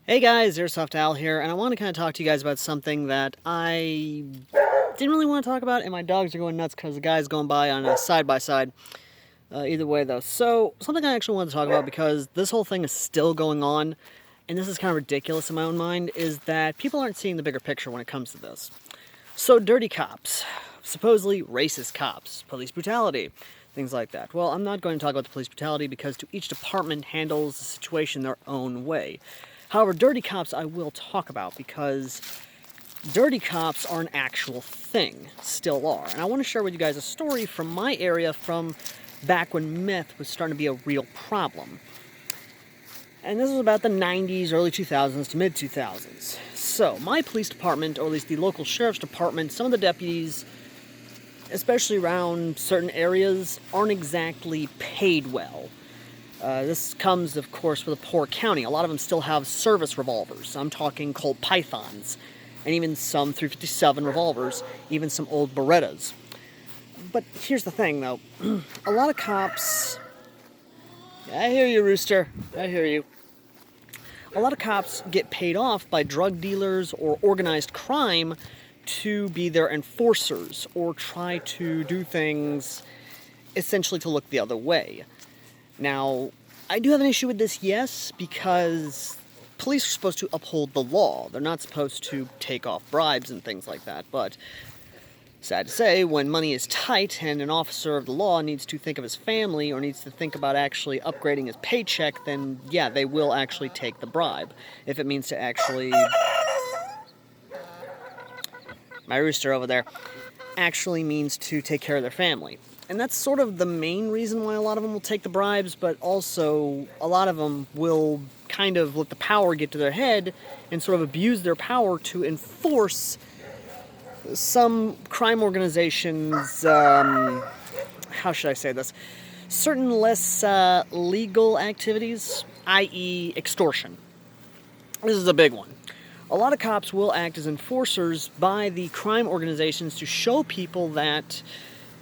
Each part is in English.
Hey guys, Airsoft Al here, and I want to kind of talk to you guys about something that I didn't really want to talk about, and my dogs are going nuts because the guy's going by on a side-by-side. Either way, though. So, something I actually want to talk about, because this whole thing is still going on, and this is kind of ridiculous in my own mind, is that people aren't seeing the bigger picture when it comes to this. So, dirty cops, supposedly racist cops, police brutality, things like that. Well, I'm not going to talk about the police brutality because each department handles the situation their own way. However, dirty cops I will talk about because dirty cops are an actual thing, still are. And I want to share with you guys a story from my area from back when meth was starting to be a real problem. And this was about the 90s, early 2000s to mid 2000s. So, my police department, or at least the local sheriff's department, some of the deputies, especially around certain areas, aren't exactly paid well. This comes, of course, with a poor county. A lot of them still have service revolvers. I'm talking Colt Pythons, and even some 357 revolvers, even some old Berettas. But here's the thing, though. A lot of cops... I hear you, Rooster. I hear you. A lot of cops get paid off by drug dealers or organized crime to be their enforcers or try to do things essentially to look the other way. Now, I do have an issue with this, yes, because police are supposed to uphold the law. They're not supposed to take off bribes and things like that, but sad to say, when money is tight and an officer of the law needs to think of his family or needs to think about actually upgrading his paycheck, then yeah, they will actually take the bribe. If it means to actually... My rooster over there actually means to take care of their family. And that's sort of the main reason why a lot of them will take the bribes, but also a lot of them will kind of let the power get to their head and sort of abuse their power to enforce some crime organizations, how should I say this? Certain less legal activities, i.e. extortion. This is a big one. A lot of cops will act as enforcers by the crime organizations to show people that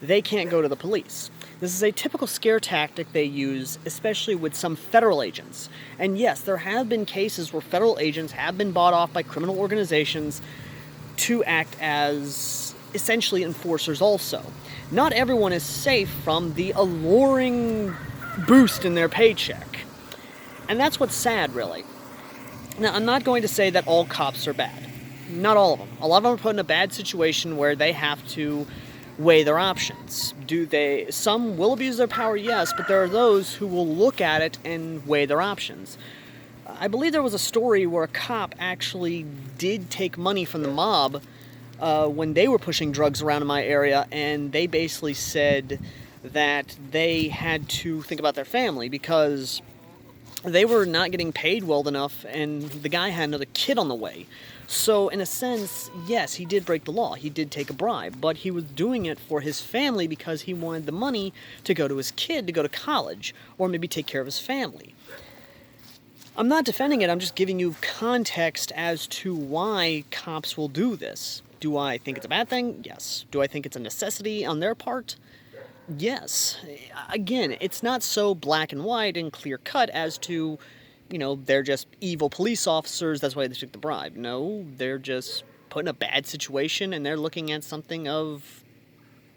they can't go to the police. This is a typical scare tactic they use, especially with some federal agents. And yes, there have been cases where federal agents have been bought off by criminal organizations to act as essentially enforcers also. Not everyone is safe from the alluring boost in their paycheck. And that's what's sad, really. Now, I'm not going to say that all cops are bad. Not all of them. A lot of them are put in a bad situation where they have to weigh their options. Some will abuse their power, yes, but there are those who will look at it and weigh their options. I believe there was a story where a cop actually did take money from the mob when they were pushing drugs around in my area, and they basically said that they had to think about their family because they were not getting paid well enough, and the guy had another kid on the way. So, in a sense, yes, he did break the law. He did take a bribe, but he was doing it for his family because he wanted the money to go to his kid to go to college, or maybe take care of his family. I'm not defending it, I'm just giving you context as to why cops will do this. Do I think it's a bad thing? Yes. Do I think it's a necessity on their part? Yes. Again, it's not so black and white and clear cut as to, they're just evil police officers, that's why they took the bribe. No, they're just put in a bad situation and they're looking at something of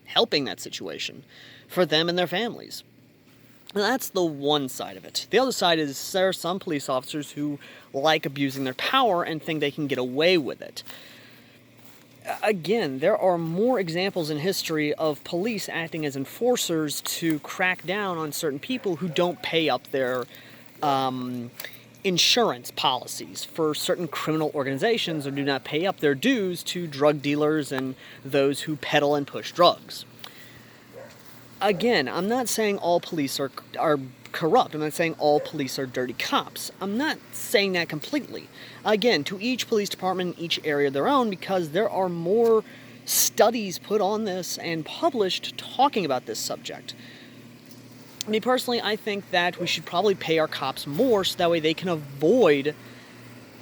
helping that situation for them and their families. And that's the one side of it. The other side is there are some police officers who like abusing their power and think they can get away with it. Again, there are more examples in history of police acting as enforcers to crack down on certain people who don't pay up their insurance policies for certain criminal organizations or do not pay up their dues to drug dealers and those who peddle and push drugs. Again, I'm not saying all police are corrupt. I'm not saying all police are dirty cops. I'm not saying that completely. Again, to each police department, each area their own, because there are more studies put on this and published talking about this subject. Me personally, I think that we should probably pay our cops more so that way they can avoid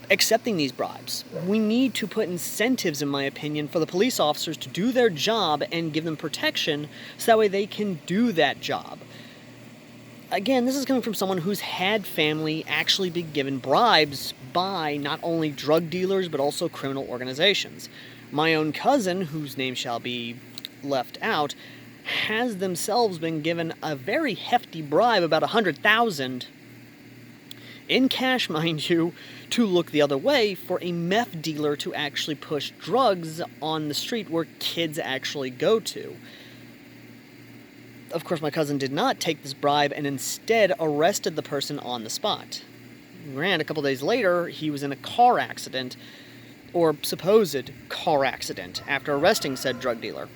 accepting these bribes. We need to put incentives, in my opinion, for the police officers to do their job and give them protection so that way they can do that job. Again, this is coming from someone who's had family actually be given bribes by not only drug dealers, but also criminal organizations. My own cousin, whose name shall be left out, has themselves been given a very hefty bribe, about $100,000, in cash, mind you, to look the other way for a meth dealer to actually push drugs on the street where kids actually go to. Of course, my cousin did not take this bribe and instead arrested the person on the spot. And a couple days later, he was in a car accident, or supposed car accident, after arresting said drug dealer.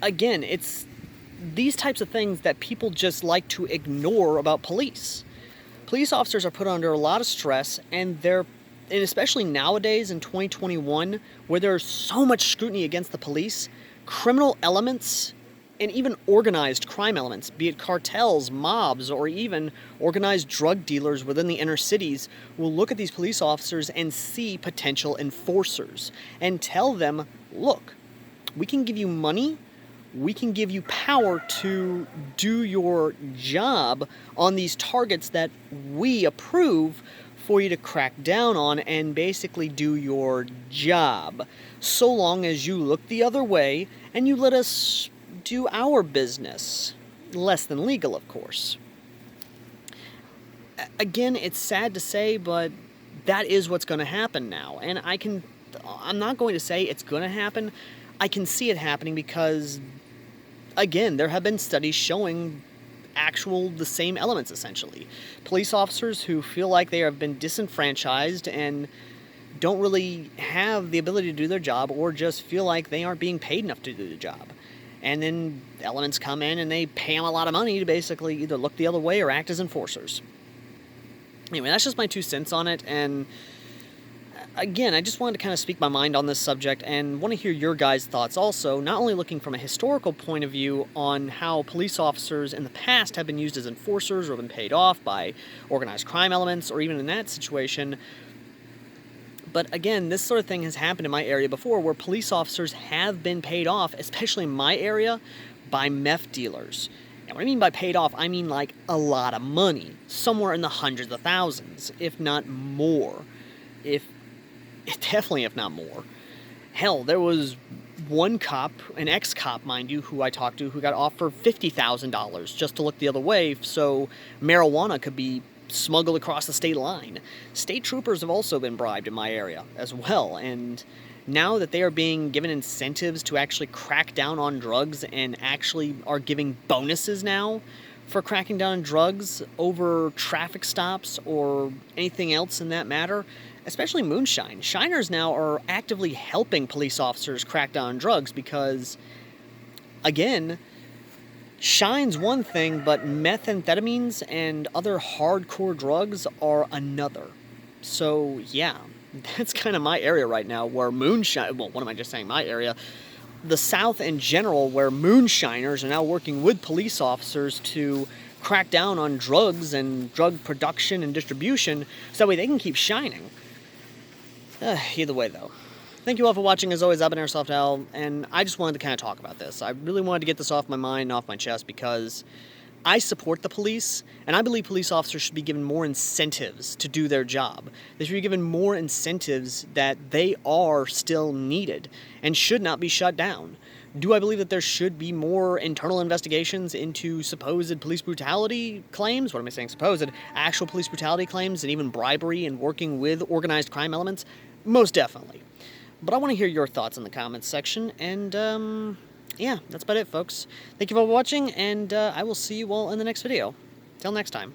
Again, it's these types of things that people just like to ignore about police. Police officers are put under a lot of stress, and especially nowadays in 2021, where there's so much scrutiny against the police, criminal elements and even organized crime elements, be it cartels, mobs, or even organized drug dealers within the inner cities, will look at these police officers and see potential enforcers and tell them, look, we can give you money, we can give you power to do your job on these targets that we approve for you to crack down on and basically do your job, so long as you look the other way and you let us do our business. Less than legal, of course. Again, it's sad to say, but that is what's going to happen now. And I'm not going to say it's going to happen. I can see it happening because, again, there have been studies showing the same elements, essentially. Police officers who feel like they have been disenfranchised and don't really have the ability to do their job, or just feel like they aren't being paid enough to do the job. And then elements come in and they pay them a lot of money to basically either look the other way or act as enforcers. Anyway, that's just my 2 cents on it, and again, I just wanted to kind of speak my mind on this subject and want to hear your guys' thoughts also, not only looking from a historical point of view on how police officers in the past have been used as enforcers or been paid off by organized crime elements, or even in that situation. But again, this sort of thing has happened in my area before, where police officers have been paid off, especially in my area, by meth dealers. And what I mean by paid off, I mean like a lot of money, somewhere in the hundreds of thousands, if not more. Definitely, if not more. Hell, there was one cop, an ex-cop, mind you, who I talked to, who got offered $50,000 just to look the other way so marijuana could be smuggled across the state line. State troopers have also been bribed in my area as well, and now that they are being given incentives to actually crack down on drugs and actually are giving bonuses now for cracking down on drugs over traffic stops or anything else in that matter, especially moonshine. Shiners now are actively helping police officers crack down on drugs because, again, shine's one thing, but methamphetamines and other hardcore drugs are another. So, yeah, that's kind of my area right now, where moonshine, well, what am I just saying, my area? The South in general, where moonshiners are now working with police officers to crack down on drugs and drug production and distribution so that way they can keep shining. Either way, though. Thank you all for watching. As always, I've been Airsoft Al, and I just wanted to kind of talk about this. I really wanted to get this off my mind, off my chest, because I support the police, and I believe police officers should be given more incentives to do their job. They should be given more incentives that they are still needed and should not be shut down. Do I believe that there should be more internal investigations into supposed police brutality claims? What am I saying? Supposed actual police brutality claims and even bribery and working with organized crime elements? Most definitely. But I want to hear your thoughts in the comments section, and yeah, that's about it, folks. Thank you for watching, and I will see you all in the next video. Till next time.